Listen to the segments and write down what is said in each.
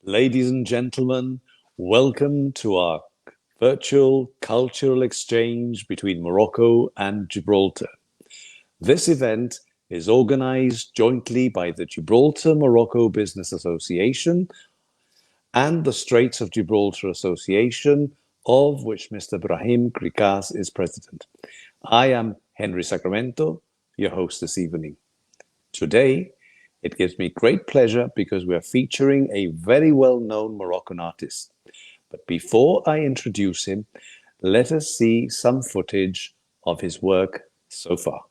Ladies and gentlemen, welcome to our virtual cultural exchange between Morocco and Gibraltar. This event is organized jointly by the Gibraltar Morocco Business Association and the Straits of Gibraltar Association, of which Mr. Brahim Krikas is president. I am Henry Sacramento, your host this evening. Today, it gives me great pleasure because we are featuring a very well-known Moroccan artist. But before I introduce him, let us see some footage of his work so far.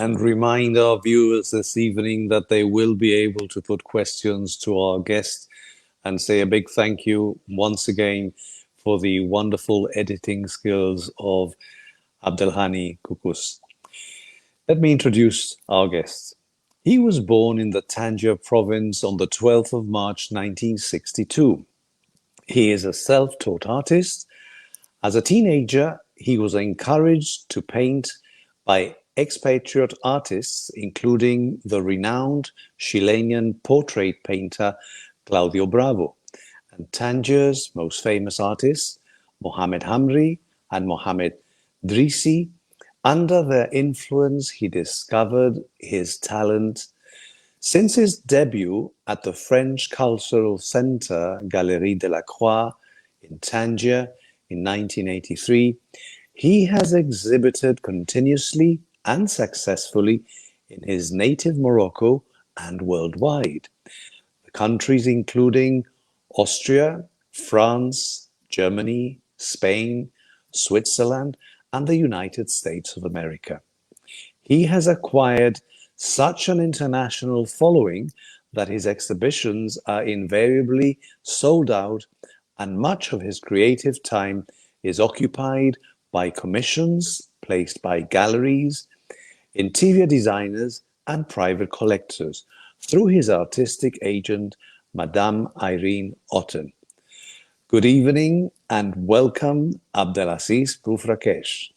and remind our viewers this evening that they will be able to put questions to our guest, and say a big thank you once again for the wonderful editing skills of Abdelhani Kukus. Let me introduce our guest. He was born in the Tangier province on the 12th of March 1962. He is a self-taught artist. As a teenager, he was encouraged to paint by expatriate artists, including the renowned Chilean portrait painter Claudio Bravo, and Tangier's most famous artists, Mohamed Hamri and Mohamed Drisi. Under their influence, he discovered his talent. Since his debut at the French Cultural Center Galerie de la Croix in Tangier in 1983, he has exhibited continuously and successfully in his native Morocco and worldwide. The countries including Austria, France, Germany, Spain, Switzerland, and the United States of America. He has acquired such an international following that his exhibitions are invariably sold out, and much of his creative time is occupied by commissions placed by galleries, interior designers, and private collectors through his artistic agent, Madame Irene Otten. Good evening and welcome, Abdelaziz Bufrakech.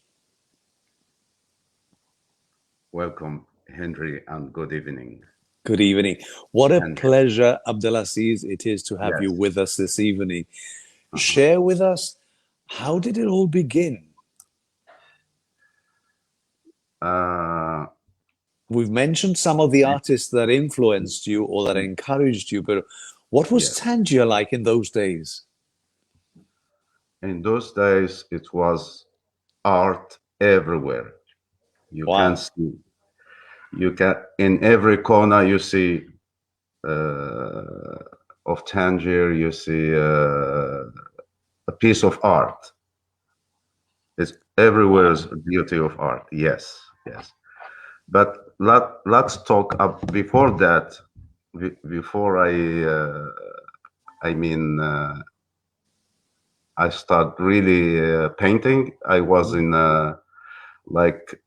Welcome, Henry, and good evening. Good evening. What a pleasure, Abdelaziz, it is to have you with us this evening. Share with us, how did it all begin? We've mentioned some of the artists that influenced you or that encouraged you, but what was Tangier like in those days? In those days, it was art everywhere. You can see, in every corner you see of Tangier, you see a piece of art. It's everywhere is beauty of art. Yes. But let's talk before that. Before I start really painting. I was in like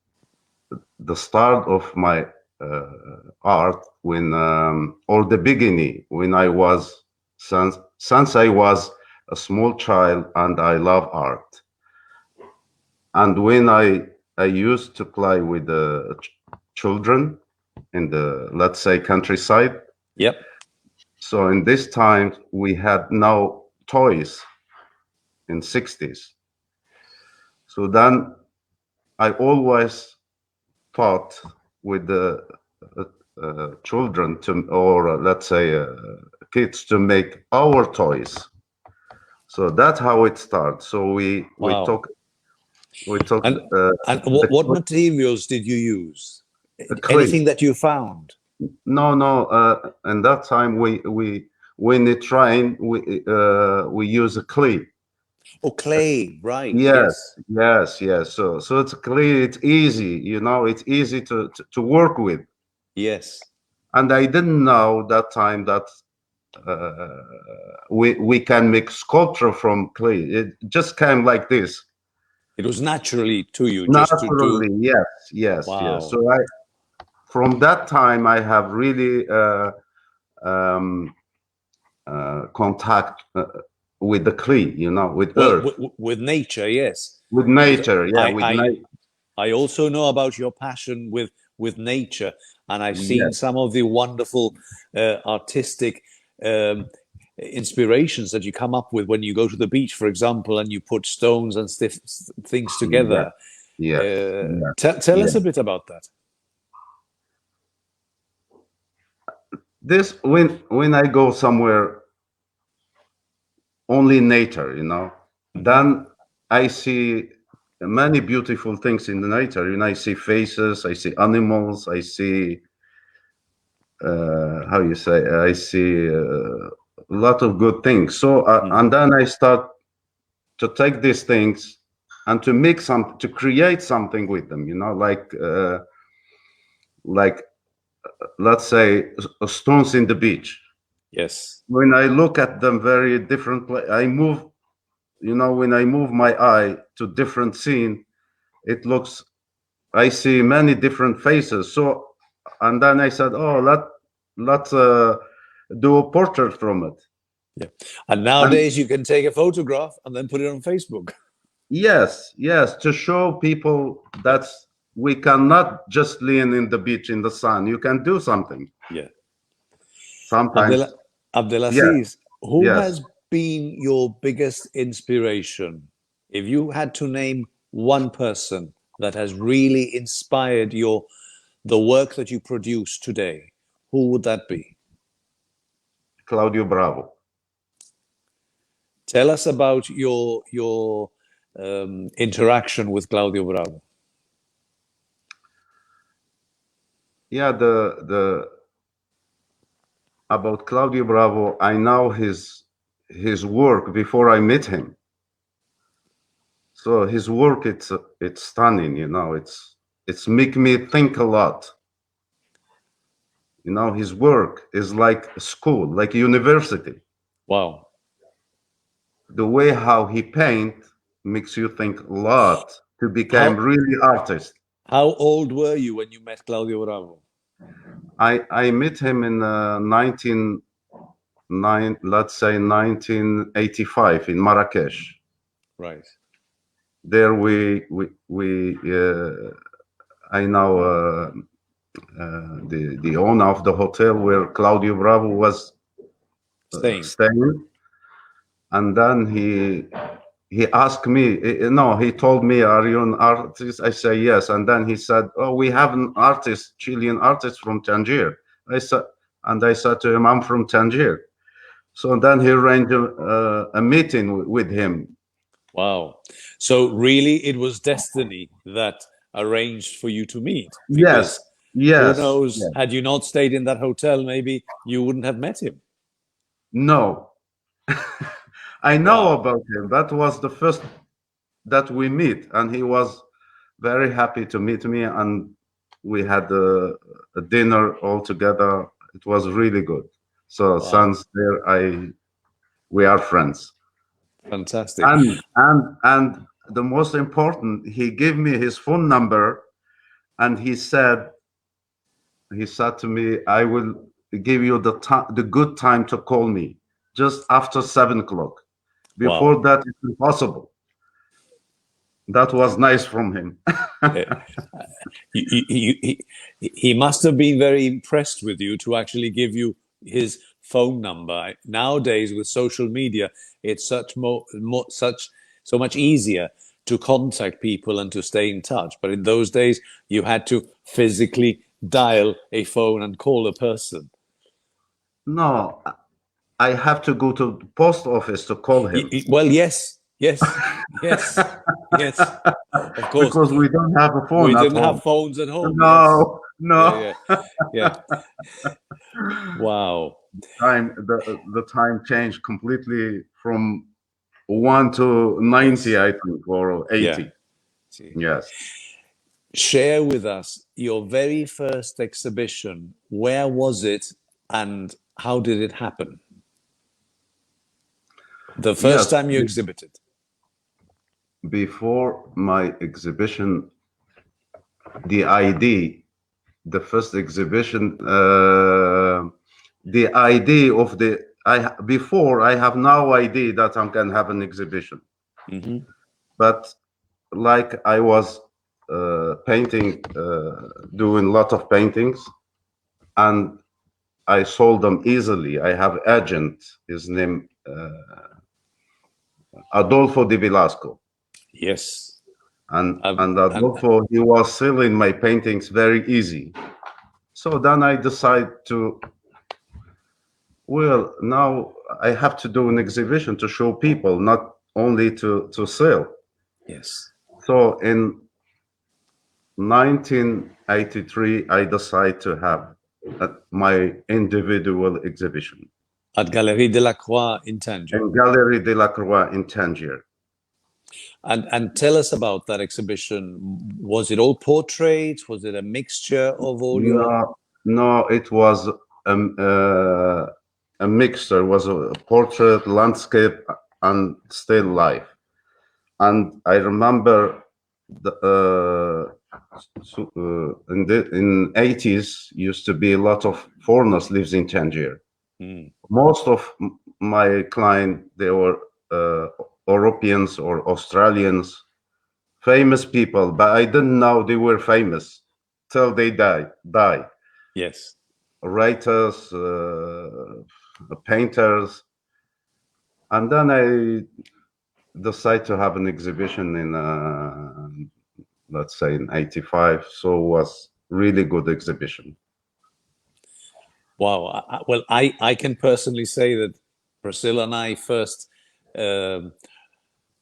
the start of my art when or the beginning when I was since I was a small child, and I love art. And when I used to play with the children in the, let's say, countryside. Yep. So in this time we had no toys in 60s. So then I always taught with the children or let's say kids to make our toys. So that's how it starts. So we talk. And what materials did you use? Anything that you found? No. And that time when it rained, we use a clay. Oh, clay, right? Yes. So it's clay. It's easy, it's easy to work with. Yes. And I didn't know that time that we can make sculpture from clay. It just came like this. It was naturally to you. Naturally, yes. So from that time, I have really contact with the clay, with earth. With nature, yes. With nature, with nature. I also know about your passion with nature, and I've seen some of the wonderful artistic inspirations that you come up with when you go to the beach, for example, and you put stones and things together. Tell us a bit about that. This when I go somewhere, only nature, then I see many beautiful things in the nature. I see faces, I see animals, I see I see a lot of good things. So and then I start to take these things and to create something with them, like like, let's say, stones in the beach. Yes. When I look at them very different, I move, when I move my eye to different scene, it looks, I see many different faces. So, and then I said, oh, let's do a portrait from it. Yeah. And And nowadays you can take a photograph and then put it on Facebook. yes, to show people Yeah. that we cannot just lean in the beach in the sun. You can do something. Yeah. Sometimes, yes, Abdelaziz, who yes. has been your biggest inspiration? If you had to name one person that has really inspired the work that you produce today, who would that be? Claudio Bravo. Tell us about your interaction with Claudio Bravo. Yeah, the about Claudio Bravo, I know his work before I met him. So his work, it's stunning. It's make me think a lot. His work is like a school, like a university. Wow. The way how he paint makes you think a lot to become How really artist. how old were you when you met Claudio Bravo? I met him in 1985 in Marrakesh. Right. There I know the owner of the hotel where Claudio Bravo was Staying. staying, and then he asked me, no, he told me, are you an artist? I say yes. And then he said, oh, we have an artist, Chilean artist from Tangier. I said to him, I'm from Tangier. So then he arranged a meeting with him. Wow. So really it was destiny that arranged for you to meet, because Yes, who yes, knows, yes. had you not stayed in that hotel, maybe you wouldn't have met him. No, I know Wow. about him. That was the first that we meet, and he was very happy to meet me, and we had a dinner all together. It was really good. So Wow. since there, we are friends. Fantastic. And the most important, he gave me his phone number, and he said to me, I will give you the good time to call me just after 7 o'clock. Before Wow. that, it's impossible. That was nice from him. Eh, he must have been very impressed with you to actually give you his phone number. Nowadays, with social media, it's so much easier to contact people and to stay in touch. But in those days, you had to physically dial a phone and call a person. No, I have to go to the post office to call him Well, yes, yes, yes, yes. Of course, because we don't have a we phone at didn't have home. phones at home. Yes, No, yeah, no. yeah, yeah. Wow. The time changed completely from 1 to 90, Yes. I think, or Yeah. 80. See. Yes. Share with us your very first exhibition. Where was it and how did it happen? The first Yes. time you exhibited. Before my exhibition, the ID, the first exhibition, the ID of before I have no idea that I can have an exhibition. Mm-hmm. But like I was painting, doing a lot of paintings, and I sold them easily. I have agent, his name Adolfo de Velasco. Yes. And And Adolfo, he was selling my paintings very easy. So then I decide to, well, now I have to do an exhibition to show people, not only to sell. yes. So in 1983, I decide to have my individual exhibition At Galerie de la Croix in Tangier. in Galerie de la Croix in Tangier. And tell us about that exhibition. Was it all portraits? Was it a mixture of all your? No, no, it was a mixture. It was a portrait, landscape, and still life. And I remember in 80s used to be a lot of foreigners lives in Tangier. Most of my client, they were Europeans or Australians, famous people, but I didn't know they were famous till they die. Yes. Writers, painters, and then I decided to have an exhibition in let's say in 85. So it was really good exhibition. Wow. Well, I can personally say that Priscilla and I first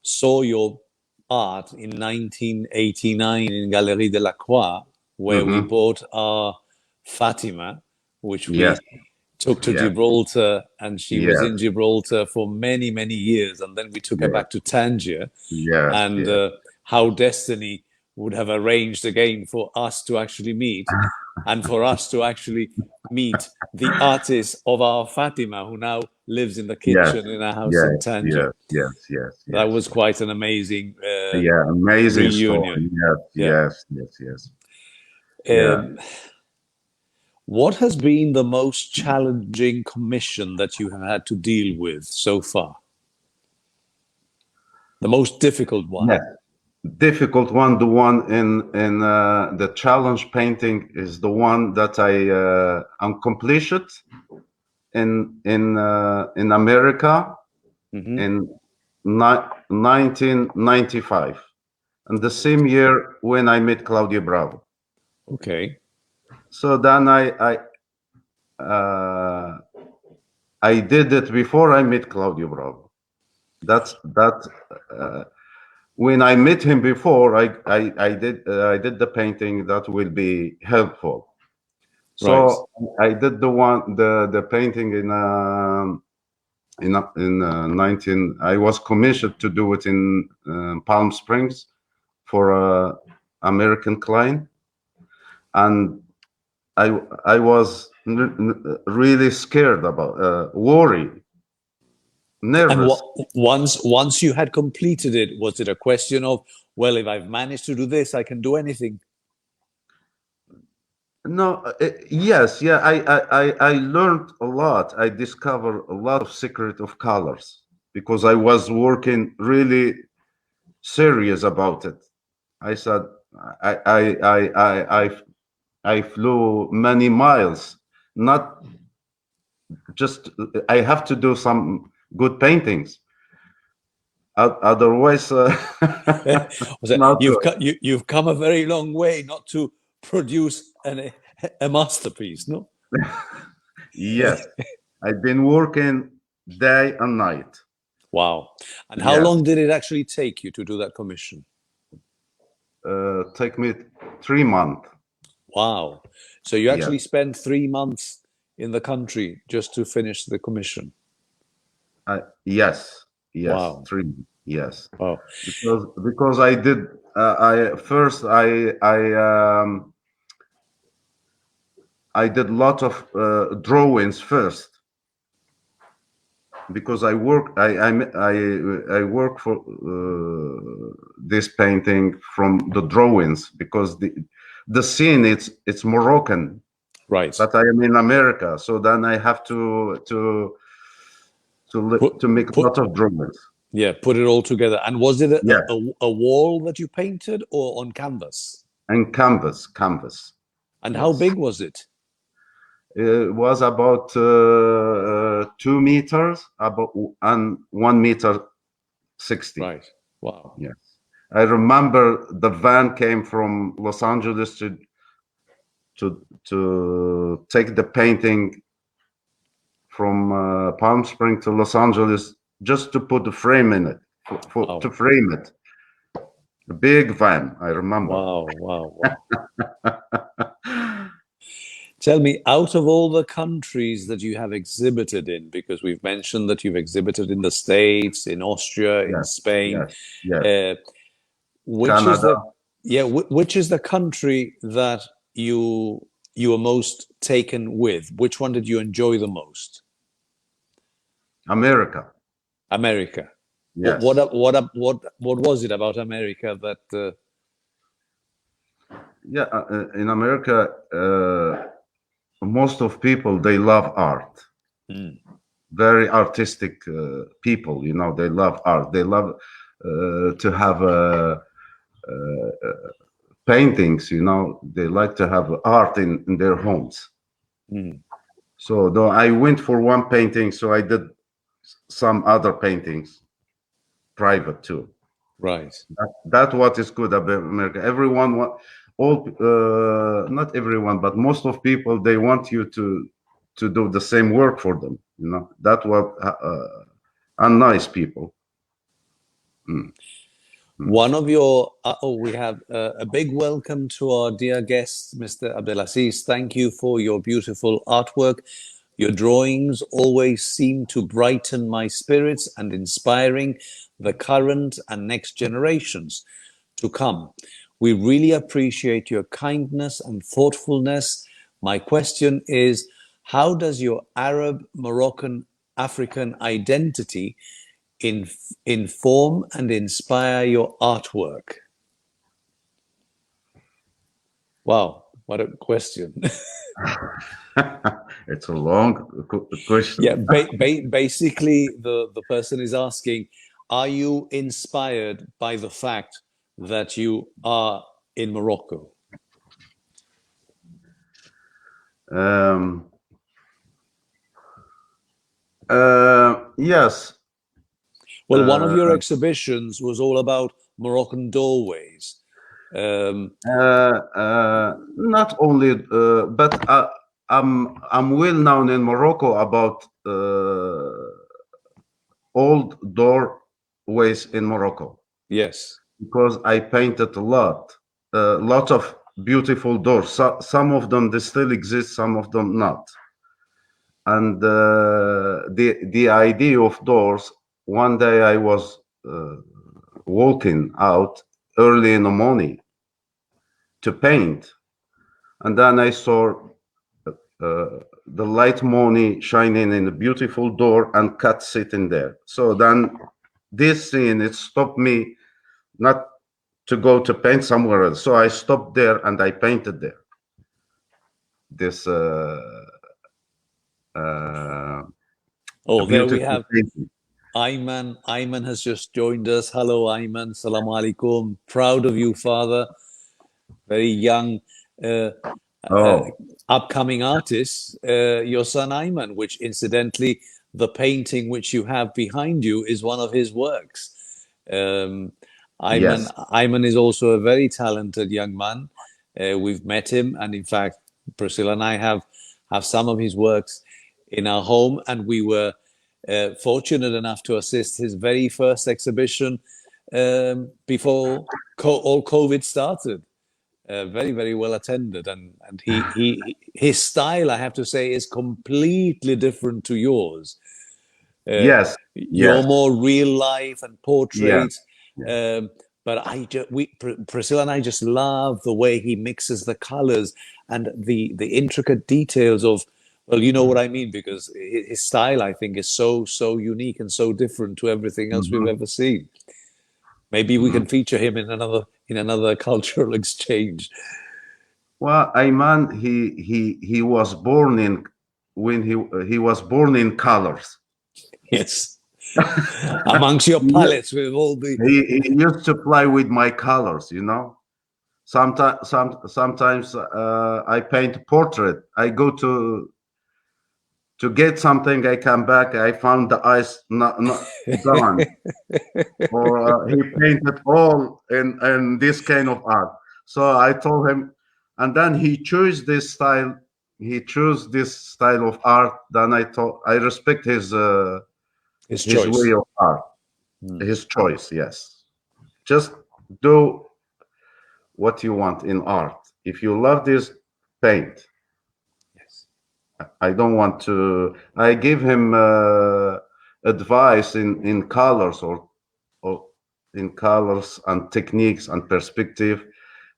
saw your art in 1989 in Galerie de la Croix, where we bought our Fatima, which Yes, we took to yes, Gibraltar, and she was yes, in Gibraltar for many, many years. And then we took her yes, back to Tangier, yes, and yes. how destiny would have arranged again for us to actually meet, and for us to actually meet the artist of our Fatima, who now lives in the Yes, kitchen in our house in yes, Tangier. yes, yes, yes, That yes, was quite an amazing yeah, amazing reunion. story. Yes, Yeah. yes, yes, yes. Yeah. What has been the most challenging commission that you have had to deal with so far? The most difficult one? Yes. Difficult one. The one in the challenge painting is the one that I accomplished in America in 1995, and the same year when I met Claudia Bravo. Okay. So then I did it before I met Claudio Bravo. That's that. When I met him before, I did the painting that will be helpful. Right. So I did the painting in 19. I was commissioned to do it in Palm Springs for a American client, and I was really scared about worried, And nervous. once you had completed it, was it a question of, well, if I've managed to do this, I can do anything? No, yes, yeah, I learned a lot. I discovered a lot of secret of colors because I was working really serious about it. I said I I I I I, I flew many miles, not just I have to do some good paintings. Otherwise, not good. You've come a very long way not to produce a masterpiece, no? Yes, I've been working day and night. Wow. And how Yes, long did it actually take you to do that commission? take me 3 months. Wow. So you Yes, actually spent 3 months in the country just to finish the commission. yes, yes, Wow. 3. Yes, Wow. because I did. I did a lot of drawings first because I work for this painting from the drawings because the scene it's Moroccan, Right. but I am in America, so then I have Put, to make a put, lot of drawings. yeah, put it all together. And was it Yeah, a wall that you painted or on canvas? and canvas. And how Yes, big was it? it was about 2 meters, about and 1 meter 60. Right. Wow. Yes, I remember the van came from Los Angeles to take the painting from Palm Springs to Los Angeles just to put the frame in it to Wow. frame it. A big van, I remember. Wow. Wow. Wow. Tell me, out of all the countries that you have exhibited in, because we've mentioned that you've exhibited in the States, in Austria, in Yes, Spain, yes, yes. uh, Which is Canada, the which is the country that you were most taken with? Which one did you enjoy the most? America. America. Yes. What was it about America that Yeah. In America, most of people, they love art. mm, Very artistic people. You know, they love art. They love to have paintings. You know, they like to have art in their homes. mm, So though I went for one painting, so I did some other paintings private too. right? That's what is good about America. Everyone all not everyone, but most of people, they want you to do the same work for them. You know, that what are nice people. Mm, mm. One of your we have a big welcome to our dear guest, Mr. Abdelaziz. Thank you for your beautiful artwork. Your drawings always seem to brighten my spirits and inspiring the current and next generations to come. We really appreciate your kindness and thoughtfulness. My question is, how does your Arab, Moroccan, African identity inform and inspire your artwork? Wow, what a question. It's a long question. Yeah, basically, the person is asking, are you inspired by the fact that you are in Morocco? Um, yes. Well, one of your exhibitions was all about Moroccan doorways. Not only, but I'm well known in Morocco about old doorways in Morocco Yes. because I painted lots of beautiful doors. Some of them they still exist, some of them not. And the idea of doors. One day I was walking out early in the morning to paint, and then I saw the light morning shining in a beautiful door and cat sitting there. So then this scene, it stopped me not to go to paint somewhere else. So I stopped there and I painted there. This a Oh, there we beautiful have painting. Ayman. Ayman has just joined us. Hello, Ayman. Salaam alaikum. Proud of you, father. Very young, uh, uh, Oh, upcoming artist. Your son Ayman, which incidentally, the painting which you have behind you is one of his works. Um, yes. Ayman is also a very talented young man. We've met him, and in fact, Priscilla and I have some of his works in our home, and we were fortunate enough to assist his very first exhibition before all COVID started. Very, very well attended, and his style, I have to say, is completely different to yours. Yes. You're Yes. more real life and Yeah. portrait. Yeah. But Priscilla and I just love the way he mixes the colors and the intricate details of, well, you know what I mean, because his style, I think, is so unique and so different to everything else we've Mhm. ever seen. Maybe we Mhm. can feature him in another cultural exchange. Well, Ayman, he was born in when he was born in colors. Yes, amongst your He, palettes with all the he used to play with my colors, you know. Sometimes I paint portrait. I go to get something. I come back. I found the eyes not gone, or he painted all in this kind of art. So I told him, and then he chose this style. He chose this style of art. Then I thought I respect his his way choice. of art, Hmm. his choice. Yes, just do what you want in art. If you love this, paint. Yes. I don't want to. I give him advice in colors or in colors and techniques and perspective,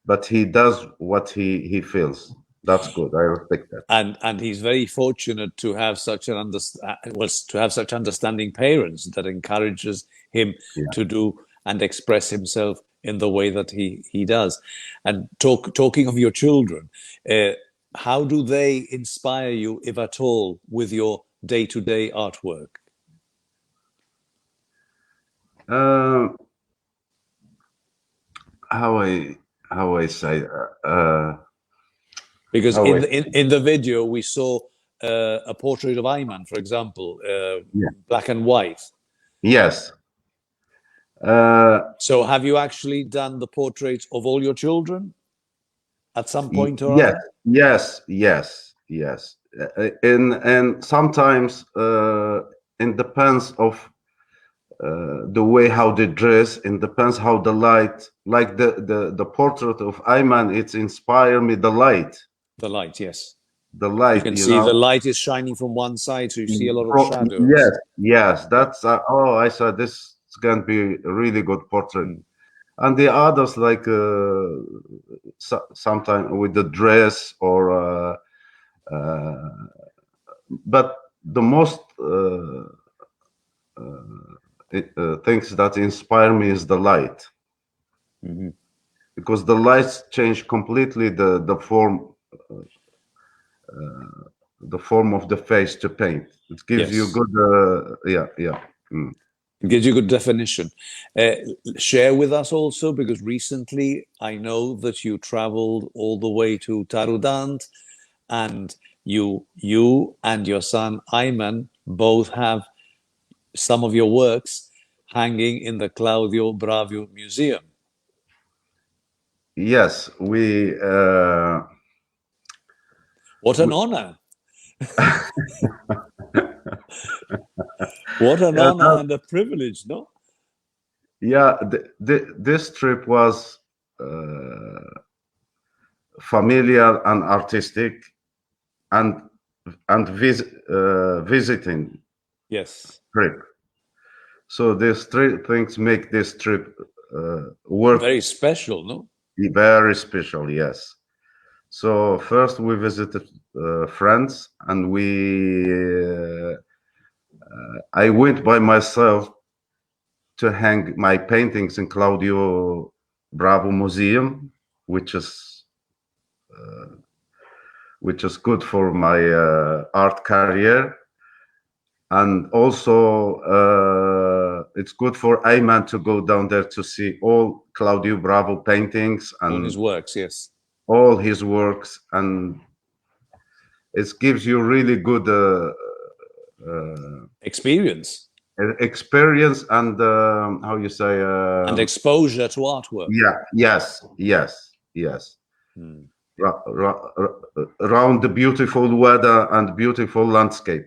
but he does what he feels. That's good. I respect that. And he's very fortunate to have such to have such understanding parents that encourages him Yeah. to do and express himself in the way that he does. And talking of your children, how do they inspire you, if at all, with your day-to-day artwork? Um, how I how I say Because how I in the video we saw a portrait of Ayman, for example, yeah. black and white. Yes. Uh, So have you actually done the portraits of all your children at some point or yes, other? yes. And sometimes it depends of the way how they dress. It depends how the light, like the portrait of Ayman, it's inspired me the light, The light, yes. the You light, can you see the know. light is shining from one side, so you see a lot of Yes, shadows. yes. Yeah. That's oh, I said this is gonna be a really good portrait. Mm. And the others like sometimes with the dress or uh, but the most things that inspire me is the light, Mhm. because the lights change completely the form of the face to paint. It gives you Yes. good yeah. Mm. It gives you good definition. Uh, Share with us also, because recently I know that you traveled all the way to Tarudant, and you and your son Ayman both have some of your works hanging in the Claudio Bravio Museum. Yes, What an we honor! What an yeah, honor and a privilege, no? yeah. This trip was uh, familiar and artistic, and visiting Yes. trip. So these three things make this trip worth Very special, no? very special. Yes. So first we visited France, and I went by myself to hang my paintings in Claudio Bravo Museum, which is good for my art career. And also, it's good for Ayman to go down there to see all Claudio Bravo paintings All his and works, yes. all his works, and it gives you really good Experience experience and how you say, and exposure to artwork. yeah, yes, Hmm. around the beautiful weather and beautiful landscape,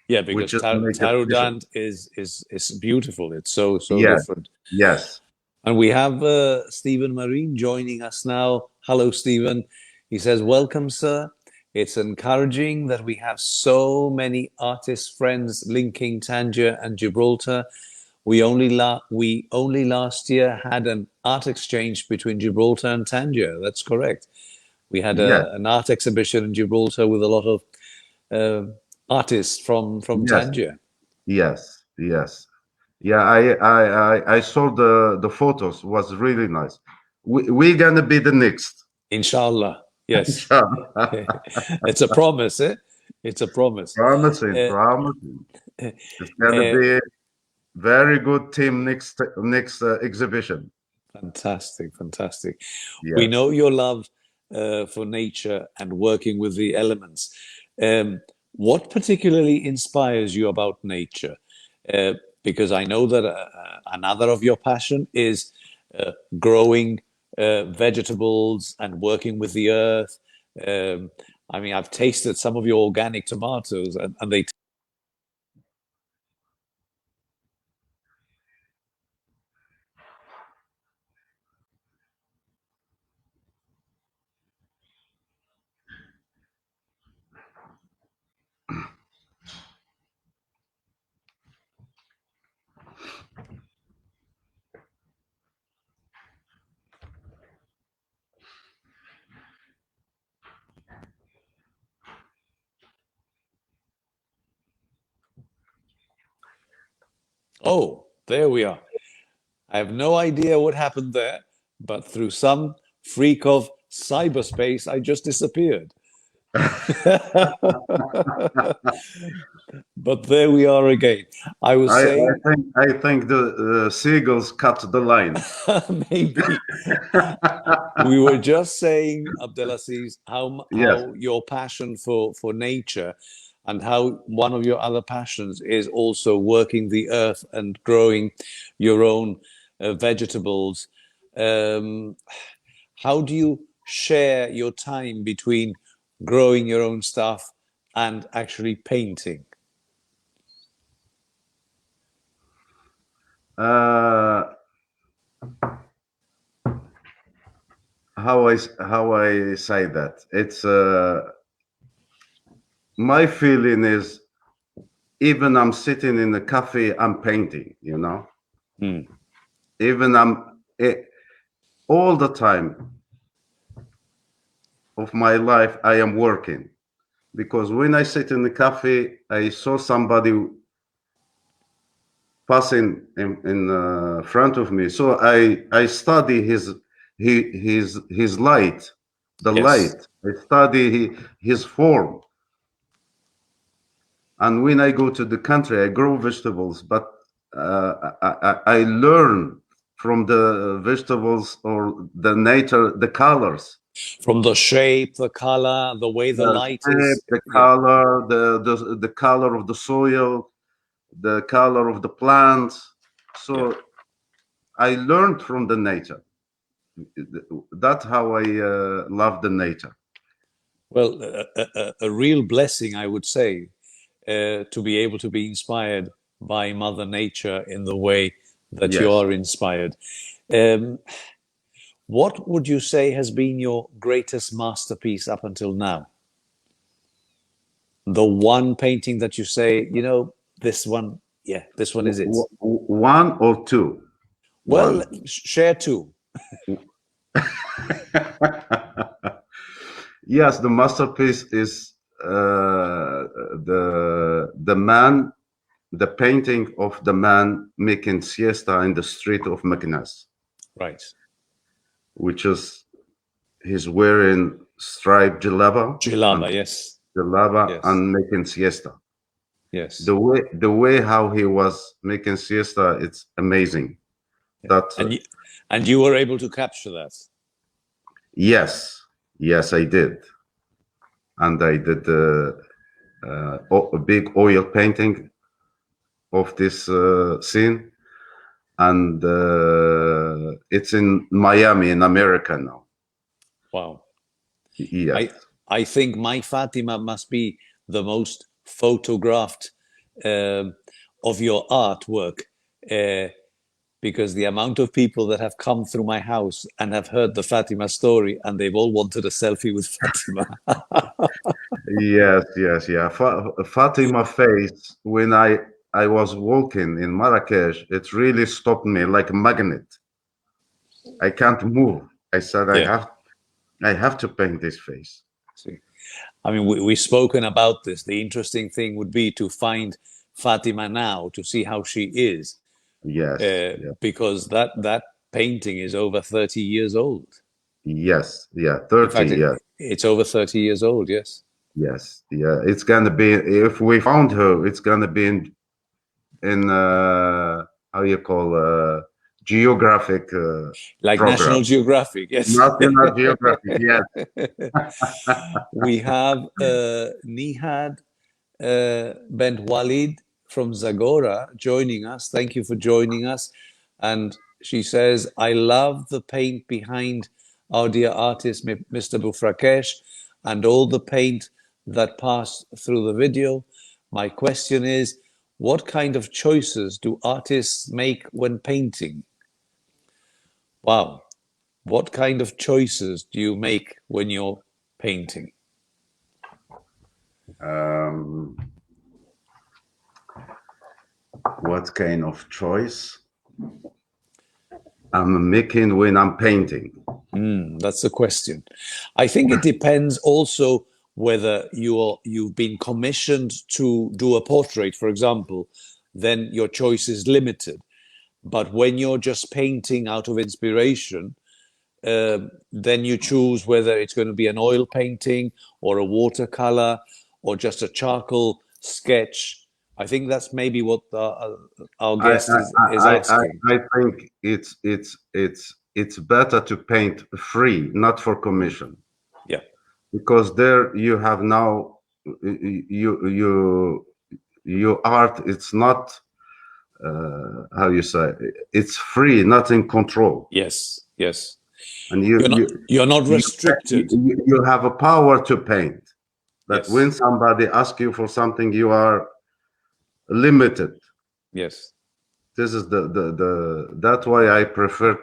Yeah, which because is make it special. Tarudant is beautiful. It's so Yes, different. yes, And we have Stephen Marine joining us now. Hello, Stephen. He says, "Welcome, sir. It's encouraging that we have so many artist friends linking Tangier and Gibraltar. We only last year had an art exchange between Gibraltar and Tangier. That's correct. We had yes, an art exhibition in Gibraltar with a lot of uh, artists from yes, Tangier. yes. Yeah, I saw the photos. Was really nice. We're gonna be the next. Inshallah, yes." Inshallah. It's a promise, eh? It's a promise. Promising, Uh, promising. uh, It's gonna uh, be very good team next exhibition. Fantastic, fantastic. We Yes. know your love for nature and working with the elements. What particularly inspires you about nature? Because I know that another of your passion is growing vegetables and working with the earth. Um, I mean, I've tasted some of your organic tomatoes, and they Oh, there we are. I have no idea what happened there, but through some freak of cyberspace, I just disappeared. But there we are again. I was saying, I think the seagulls cut the line. maybe we were just saying, Abdelaziz, Yes. how your passion for nature and how one of your other passions is also working the earth and growing your own vegetables. Um, how do you share your time between growing your own stuff and actually painting? Uh, how I say that? It's my feeling is even I'm sitting in a cafe, I'm painting. You know, Hmm. even all the time of my life I am working because when I sit in the cafe, I saw somebody passing in front of me. So I study his light, the Yes, light. I study his form. And when I go to the country, I grow vegetables, but I learn from the vegetables or the nature, the colors, from the shape, the color, the way the the light shape, is. the Yeah, color, the color of the soil, the color of the plants. yeah. So I learned from the nature. That's how I love the nature. Well, a real blessing, I would say, to be able to be inspired by Mother Nature in the way that you Yes. are inspired. Um, what would you say has been your greatest masterpiece up until now? The one painting that you say, you know, this one, yeah, this one is it. One or two? Well, One. share two. Yes, the masterpiece is the man, the painting of the man making siesta in the street of Meknes, Right. which is he's wearing striped Jilaba, yes. jalaba Yes. and making siesta. Yes. The way how he was making siesta, it's amazing. Yeah. That And you were able to capture that. yes, yes, I did, and I did a big oil painting of this scene, and it's in Miami, in America now. Wow. Yes, I I think my Fatima must be the most photographed um of your artwork uh, because the amount of people that have come through my house and have heard the Fatima story and they've all wanted a selfie with Fatima. yes, yes, yeah. Fatima face when I was walking in Marrakesh, it really stopped me like a magnet. I can't move. I said Yeah. I have to paint this face. See, I mean, we've spoken about this. The interesting thing would be to find Fatima now to see how she is, Yes, yeah, because that painting is over 30 years old. yes, yeah. In 30, fact, yeah. it's over 30 years old. Yes. Yes, yeah, it's gonna be if we found her, it's gonna be in how you call geographic Like program, National Geographic. Yes. National Geographic. Yes, We have Nihad Bent Walid from Zagora joining us. Thank you for joining us. And she says, I love the paint behind our dear artist, Mr. Bufrakech, and all the paint that passed through the video. My question is, what kind of choices do artists make when painting? Wow. What kind of choices do you make when you're painting? um, what kind of choice I'm making when I'm painting? That's the question. I think it depends also whether you've been commissioned to do a portrait, for example. then your choice is limited. But when you're just painting out of inspiration, then you choose whether it's going to be an oil painting or a watercolor or just a charcoal sketch. I think that's maybe what our I guest I is I I asking. I think it's better to paint free, not for commission, Yeah. because there you have now you your art. It's not how you say, it's free, not in control, Yes. Yes. and You're not you restricted. you have a power to paint. That when Yes. somebody asks you for something, you are limited. Yes. This is the that's why I prefer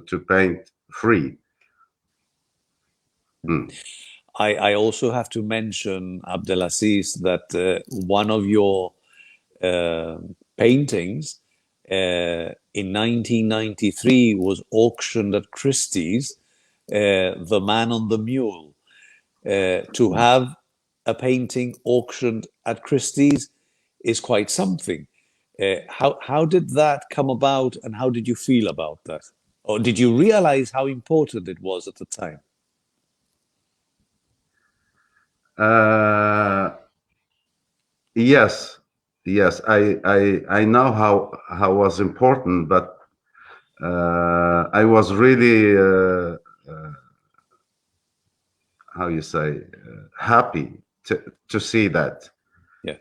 to paint free. Mm. I also have to mention, Abdelaziz, that one of your uh, paintings in 1993 was auctioned at Christie's, The Man on the Mule. To have a painting auctioned at Christie's is quite something. How did that come about, and how did you feel about that? Or did you realize how important it was at the time? Uh, yes, yes, I know how was important, but I was really how you say happy to see that. Yeah.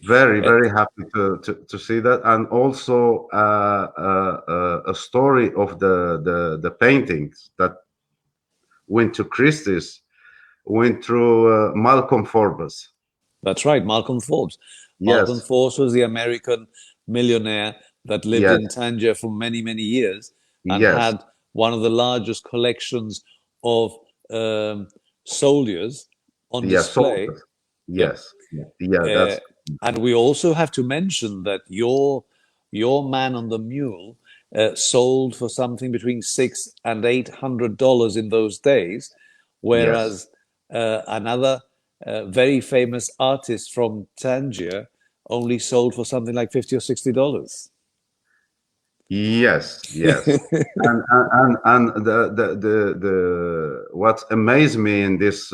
Very, Uh, very happy to see that, and also a story of the paintings that went to Christie's went through Malcolm Forbes. That's right, Malcolm Forbes. Malcolm Yes, Forbes was the American millionaire that lived yes, in Tangier for many, many years and yes, had one of the largest collections of um, soldiers on yes, display. soldiers. Yeah. Yes, yeah, Uh, that's and we also have to mention that your man on the mule sold for something between $600 and $800 in those days, yes, whereas another very famous artist from Tangier only sold for something like $50 or $60. yes, yes. And the what amazed me in this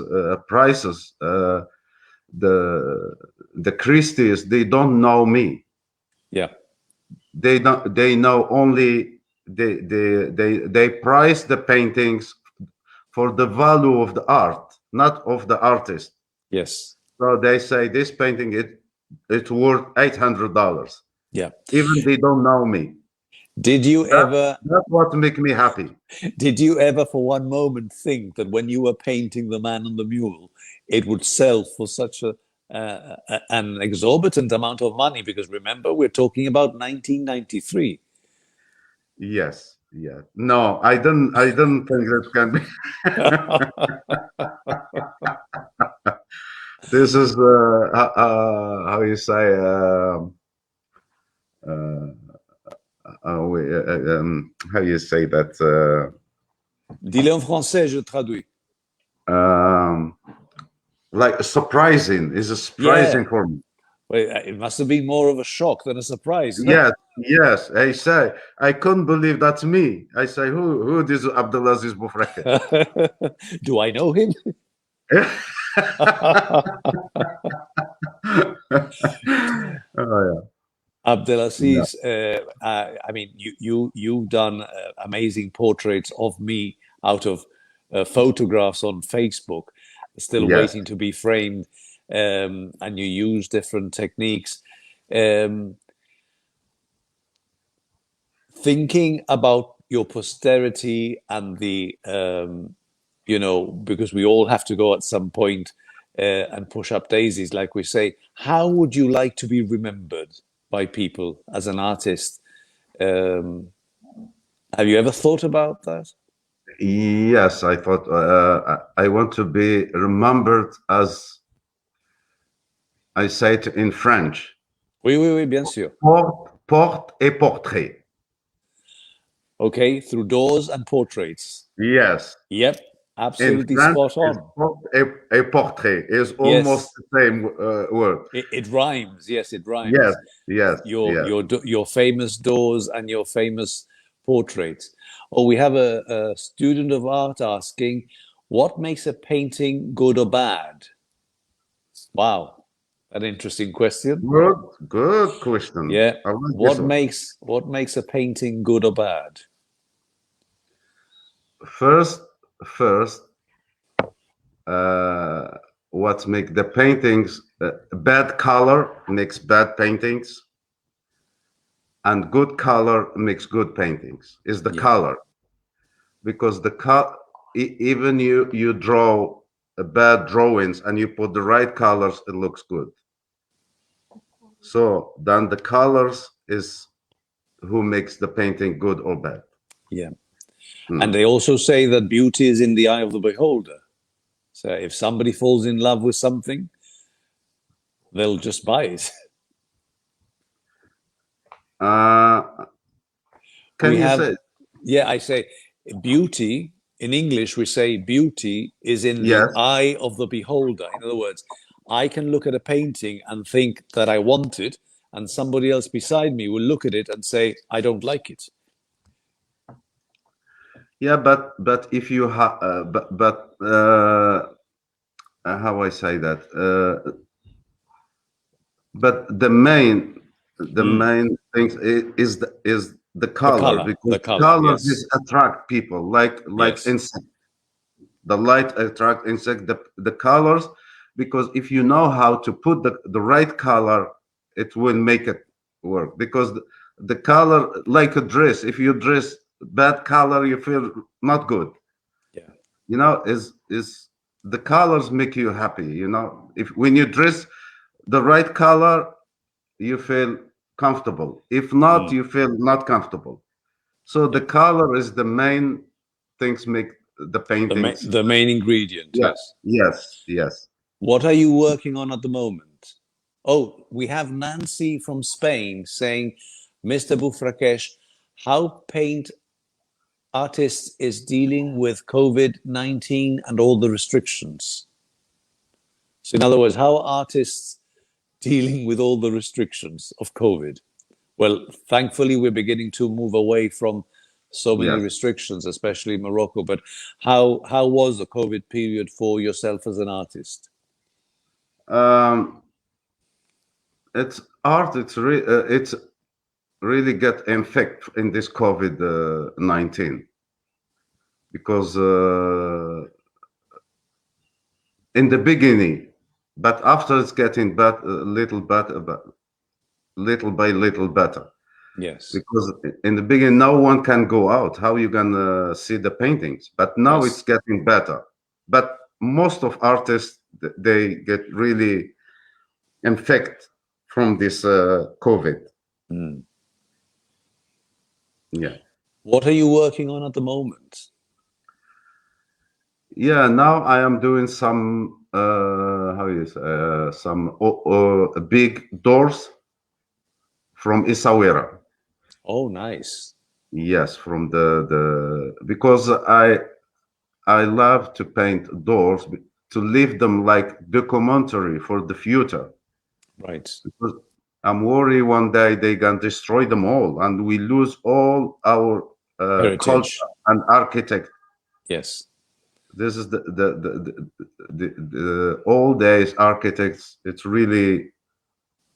prices, the the Christies, they don't know me. Yeah. They don't, they know only they price the paintings for the value of the art, not of the artist. Yes. So they say this painting it's worth $800, Yeah. even they don't know me. Did you that ever that's what make me happy. Did you ever for one moment think that when you were painting the man on the mule, it would sell for such an exorbitant amount of money? Because remember, we're talking about 1993. Yes, yeah, no, I don't think that can be. This is how you say how you say that Dis-le en français, je traduis. um, like surprising is a surprising Yeah. for me. Well, it must have been more of a shock than a surprise. Yes, yes. I say I couldn't believe that's me. I say who this Abdelaziz Boufrakech? Do I know him? Oh yeah, Abdelaziz, I mean, you've done amazing portraits of me out of photographs on Facebook, still yeah. Yes, waiting to be framed, and you use different techniques. Um, Thinking about your posterity and because we all have to go at some point and push up daisies, like we say, how would you like to be remembered by people as an artist? Um, have you ever thought about that? yes. I thought I want to be remembered as I say it in French. Oui, oui, oui, bien sûr. Porte et portrait. Okay, through doors and portraits. Yes, Yep, In Absolutely French, spot it's on. called a portrait. It's almost Yes, the same word. it rhymes. Yes, it Yes, rhymes. yes, yes. Your famous doors and your famous portraits. Oh, we have a student of art asking, what makes a painting good or bad? Wow, an interesting question. Good, good question. Yeah, I like this one. what makes a painting good or bad? First, first, uh, what make the paintings bad color makes bad paintings, and good color makes good paintings. Is the Yeah, color because even you draw bad drawings and you put the right colors, it looks good. So then the colors is who makes the painting good or bad. yeah. And Hmm. they also say that beauty is in the eye of the beholder. So if somebody falls in love with something, they'll just buy it. Uh, We can you have, say yeah, I say beauty, in English, we say beauty is in the yes? eye of the beholder. In other words, I can look at a painting and think that I want it, and somebody else beside me will look at it and say, I don't like it. Yeah, but if you how I say that? But the Mm. main thing is the color The because color, colors is yes, attract people like yes, insect. The light attract insect. The colors because if you know how to put the right color, it will make it work because the color like a dress. If you dress bad color, you feel not good. yeah, Is the colors make you happy, if when you dress the right color you feel comfortable, if not mm. you feel not comfortable, so the Yeah. color is the main things make the paintings. The main ingredient, Yeah, yes. yes, yes. What are you working on at the moment? Oh, we have Nancy from Spain saying, Mr. Bufrakech, how paint artists is dealing with COVID-19 and all the restrictions. So, in other words, how are artists dealing with all the restrictions of COVID? Well, thankfully, we're beginning to move away from so many Yes. restrictions, especially in Morocco. But how was the COVID period for yourself as an artist? um it's art, it's really get infect in this COVID 19 because in the beginning, but after it's getting little by little better. Yes, Because in the beginning, no one can go out. How you gonna see the paintings? But now it's yes. getting better. But most of artists they get really infected from this COVID. Mm. Yeah, What are you working on at the moment? yeah. Now I am doing some how you say some big doors from Isawira. Oh, nice. Yes, from the because I love to paint doors to leave them like documentary for the future. Right. Because I'm worried one day they can destroy them all and we lose all our culture Heritage. and architect. Yes. This is the old days architects. It's really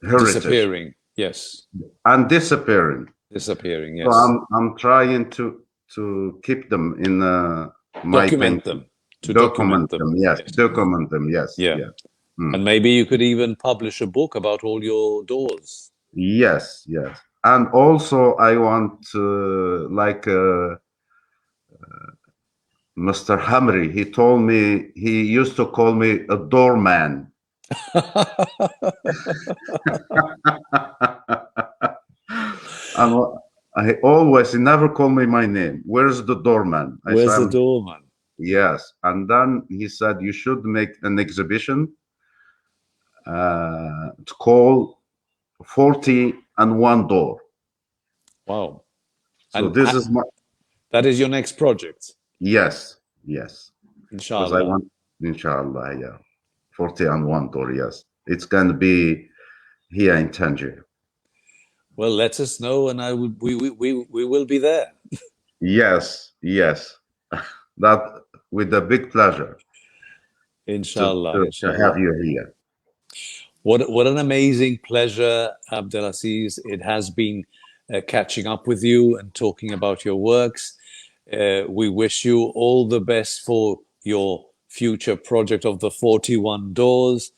heritage Disappearing. Yes. and disappearing. Disappearing. So Yes. I'm trying to keep them in my Document painting. them. To document them. Yes, Yes. document them, yes, Yeah. yeah. Mm. And maybe you could even publish a book about all your doors. Yes, yes. And also, I want like Mr. Hamri. He told me he used to call me a doorman. And he never called me my name. Where's the doorman? I Where's said, the doorman? yes. And then he said, you should make an exhibition to call 40 and one door. Wow. So And this is my, that is your next project. yes, yes. because I Inshallah. want, inshallah, yeah, 41 tour, yes. It's going to be here in Tangier. Well, let us know, and we will be there. Yes, yes. That with a big pleasure Inshallah, to have inshallah. you here. What an amazing pleasure, Abdelaziz. It has been catching up with you and talking about your works. We wish you all the best for your future project of the 41 doors.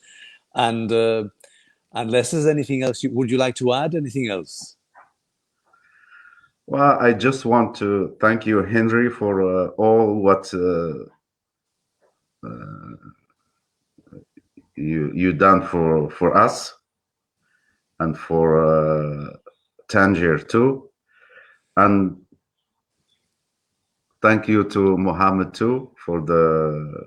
And unless there's anything else, would you like to add anything else? Well, I just want to thank you, Henry, for all what you done for us and for Tangier too, and thank you to Mohammed too for the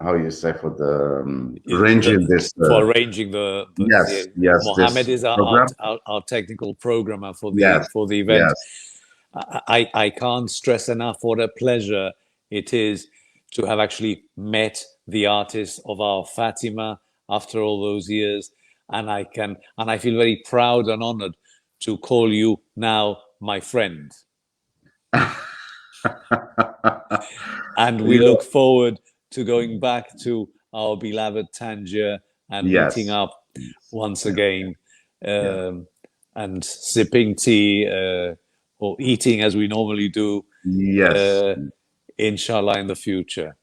how you say for the arranging this. For arranging the Yes, Mohammed this is program. our technical programmer Yes, for the event. yes. I can't stress enough what a pleasure it is to have actually met the artist of our Fatima after all those years, and I feel very proud and honored to call you now my friend. And we You, look forward to going back to our beloved Tangier and meeting yes, up yes, once yeah, again, yeah. and sipping tea, or eating as we normally do, Yes. uh, inshallah, in the future.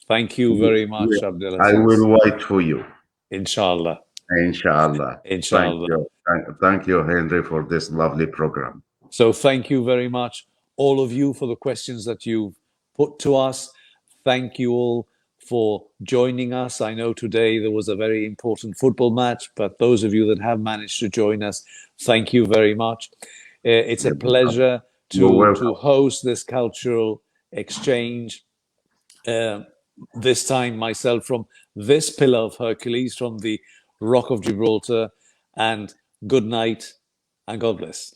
Thank you very much, I Abdelaziz. will wait for you. Inshallah. Inshallah. Thank Inshallah. you. Thank you, Henry, for this lovely program. So thank you very much, all of you, for the questions that you've put to us. Thank you all for joining us. I know today there was a very important football match, but those of you that have managed to join us, thank you very much. It's a You're welcome. pleasure You're to welcome. host this cultural exchange. Uh, this time, myself from this pillar of Hercules, from the Rock of Gibraltar, and good night and God bless.